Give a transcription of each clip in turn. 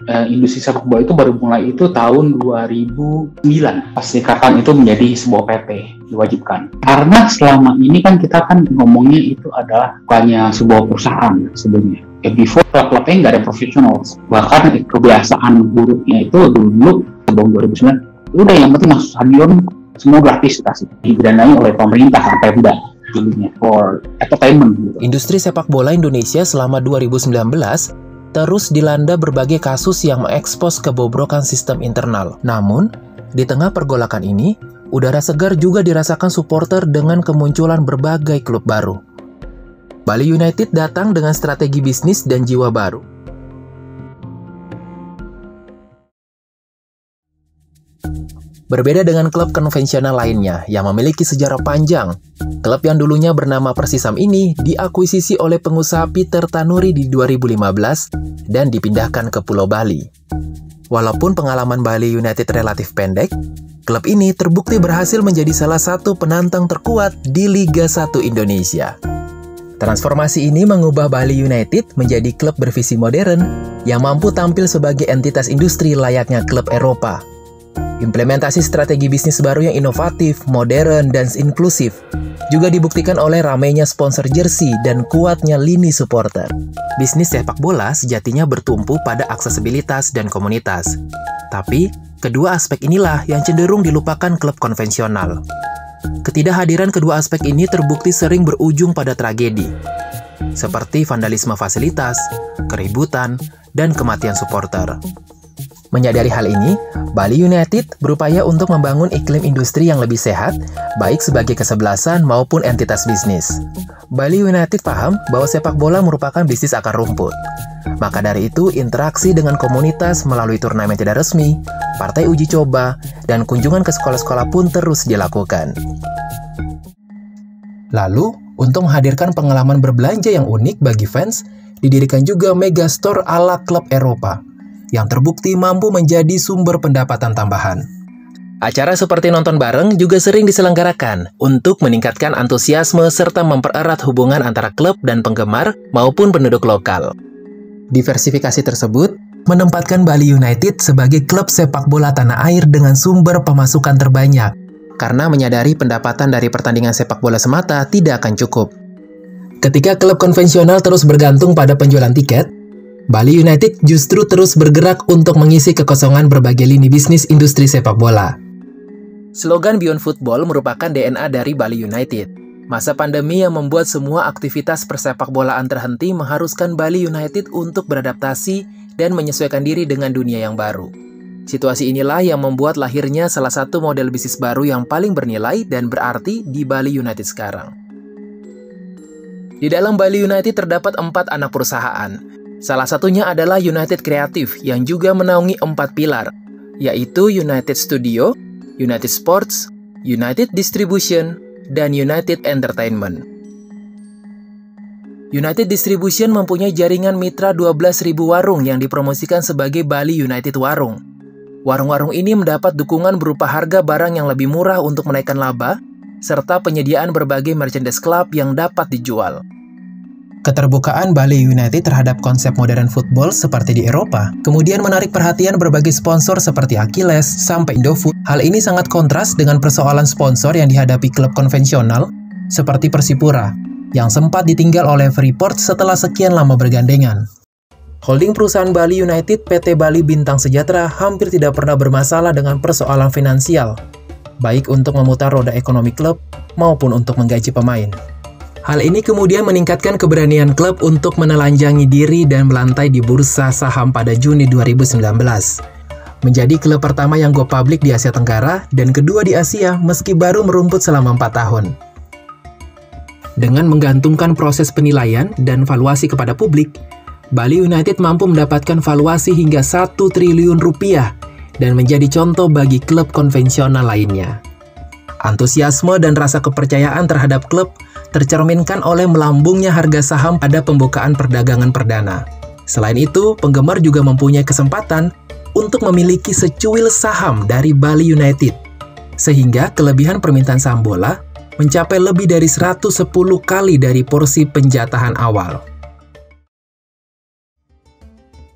Industri sepak bola itu baru mulai itu tahun 2009. Perserikatan itu menjadi sebuah PT diwajibkan. Karena selama ini kan kita kan ngomongnya itu adalah bukannya sebuah perusahaan sebelumnya. Before klub-klubnya nggak ada profesional. Bahkan kebiasaan buruknya itu dulu sebelum 2009, udah yang penting masuk stadion semua gratis kasih. Didanai oleh pemerintah sampai tidak dulunya for entertainment gitu. Industri sepak bola Indonesia selama 2019 terus dilanda berbagai kasus yang mengekspos kebobrokan sistem internal. Namun, di tengah pergolakan ini, udara segar juga dirasakan supporter dengan kemunculan berbagai klub baru. Bali United datang dengan strategi bisnis dan jiwa baru. Berbeda dengan klub konvensional lainnya yang memiliki sejarah panjang, klub yang dulunya bernama Persisam ini diakuisisi oleh pengusaha Peter Tanuri di 2015 dan dipindahkan ke Pulau Bali. Walaupun pengalaman Bali United relatif pendek, klub ini terbukti berhasil menjadi salah satu penantang terkuat di Liga 1 Indonesia. Transformasi ini mengubah Bali United menjadi klub bervisi modern yang mampu tampil sebagai entitas industri layaknya klub Eropa. Implementasi strategi bisnis baru yang inovatif, modern, dan inklusif juga dibuktikan oleh ramainya sponsor jersey dan kuatnya lini supporter. Bisnis sepak bola sejatinya bertumpu pada aksesibilitas dan komunitas. Tapi, kedua aspek inilah yang cenderung dilupakan klub konvensional. Ketidakhadiran kedua aspek ini terbukti sering berujung pada tragedi, seperti vandalisme fasilitas, keributan, dan kematian supporter. Menyadari hal ini, Bali United berupaya untuk membangun iklim industri yang lebih sehat, baik sebagai kesebelasan maupun entitas bisnis. Bali United paham bahwa sepak bola merupakan bisnis akar rumput. Maka dari itu, interaksi dengan komunitas melalui turnamen tidak resmi, partai uji coba, dan kunjungan ke sekolah-sekolah pun terus dilakukan. Lalu, untuk menghadirkan pengalaman berbelanja yang unik bagi fans, didirikan juga Megastore ala klub Eropa, yang terbukti mampu menjadi sumber pendapatan tambahan. Acara seperti nonton bareng juga sering diselenggarakan untuk meningkatkan antusiasme serta mempererat hubungan antara klub dan penggemar maupun penduduk lokal. Diversifikasi tersebut menempatkan Bali United sebagai klub sepak bola tanah air dengan sumber pemasukan terbanyak, karena menyadari pendapatan dari pertandingan sepak bola semata tidak akan cukup. Ketika klub konvensional terus bergantung pada penjualan tiket, Bali United justru terus bergerak untuk mengisi kekosongan berbagai lini bisnis industri sepak bola. Slogan Beyond Football merupakan DNA dari Bali United. Masa pandemi yang membuat semua aktivitas persepak bolaan terhenti mengharuskan Bali United untuk beradaptasi dan menyesuaikan diri dengan dunia yang baru. Situasi inilah yang membuat lahirnya salah satu model bisnis baru yang paling bernilai dan berarti di Bali United sekarang. Di dalam Bali United terdapat 4 anak perusahaan. Salah satunya adalah United Creative yang juga menaungi 4 pilar, yaitu United Studio, United Sports, United Distribution, dan United Entertainment. United Distribution mempunyai jaringan mitra 12.000 warung yang dipromosikan sebagai Bali United Warung. Warung-warung ini mendapat dukungan berupa harga barang yang lebih murah untuk menaikkan laba, serta penyediaan berbagai merchandise club yang dapat dijual. Keterbukaan Bali United terhadap konsep modern football seperti di Eropa, kemudian menarik perhatian berbagai sponsor seperti Achilles sampai Indofood. Hal ini sangat kontras dengan persoalan sponsor yang dihadapi klub konvensional seperti Persipura, yang sempat ditinggal oleh Freeport setelah sekian lama bergandengan. Holding perusahaan Bali United PT Bali Bintang Sejahtera hampir tidak pernah bermasalah dengan persoalan finansial, baik untuk memutar roda ekonomi klub maupun untuk menggaji pemain. Hal ini kemudian meningkatkan keberanian klub untuk menelanjangi diri dan melantai di bursa saham pada Juni 2019. Menjadi klub pertama yang go public di Asia Tenggara dan kedua di Asia meski baru merumput selama 4 tahun. Dengan menggantungkan proses penilaian dan valuasi kepada publik, Bali United mampu mendapatkan valuasi hingga 1 triliun rupiah dan menjadi contoh bagi klub konvensional lainnya. Antusiasme dan rasa kepercayaan terhadap klub tercerminkan oleh melambungnya harga saham pada pembukaan perdagangan perdana. Selain itu, penggemar juga mempunyai kesempatan untuk memiliki secuil saham dari Bali United, sehingga kelebihan permintaan saham bola mencapai lebih dari 110 kali dari porsi penjatahan awal.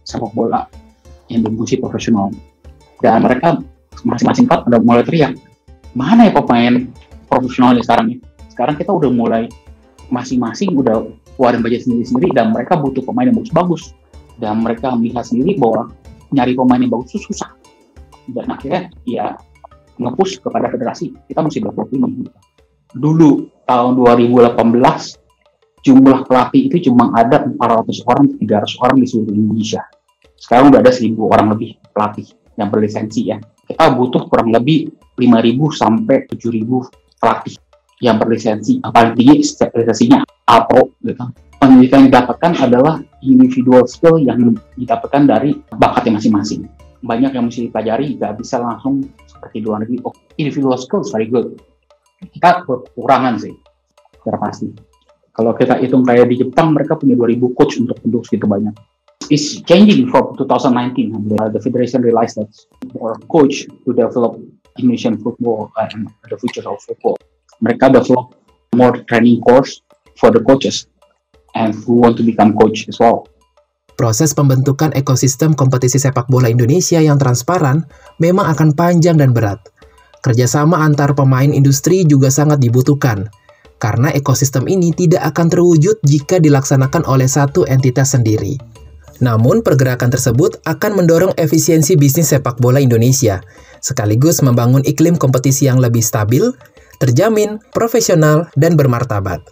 Sepak bola yang di musim profesional. Dan mereka masing-masing klub udah mulai teriak, mana ya pemain profesional sekarang ya? Sekarang kita udah mulai masing-masing udah keluarin budget sendiri-sendiri, dan mereka butuh pemain yang bagus-bagus. Dan mereka melihat sendiri bahwa nyari pemain yang bagus itu susah. Dan akhirnya ya nge-push kepada federasi, kita mesti berbuat ini. Dulu tahun 2018 jumlah pelatih itu cuma ada 400 orang, 300 orang di seluruh Indonesia. Sekarang udah ada 1.000 orang lebih pelatih yang berlisensi ya. Kita butuh kurang lebih 5.000 sampai 7.000 pelatih yang berlisensi. Paling tinggi lisensinya APRO gitu. Pendidikan yang didapatkan adalah individual skill yang didapatkan dari bakatnya masing-masing. Banyak yang mesti dipelajari, nggak bisa langsung seperti luar negeri. Oh, individual skill is very good. Kita kekurangan sih, secara pasti. Kalau kita hitung kayak di Jepang, mereka punya 2.000 coach untuk segitu banyak. It's changing from 2019. The federation realized that more coach to develop Indonesian football and the future of football. Mereka develop more training course for the coaches and who want to become coach as well. Proses pembentukan ekosistem kompetisi sepak bola Indonesia yang transparan memang akan panjang dan berat. Kerjasama antar pemain industri juga sangat dibutuhkan, karena ekosistem ini tidak akan terwujud jika dilaksanakan oleh satu entitas sendiri. Namun, pergerakan tersebut akan mendorong efisiensi bisnis sepak bola Indonesia, sekaligus membangun iklim kompetisi yang lebih stabil, terjamin, profesional, dan bermartabat.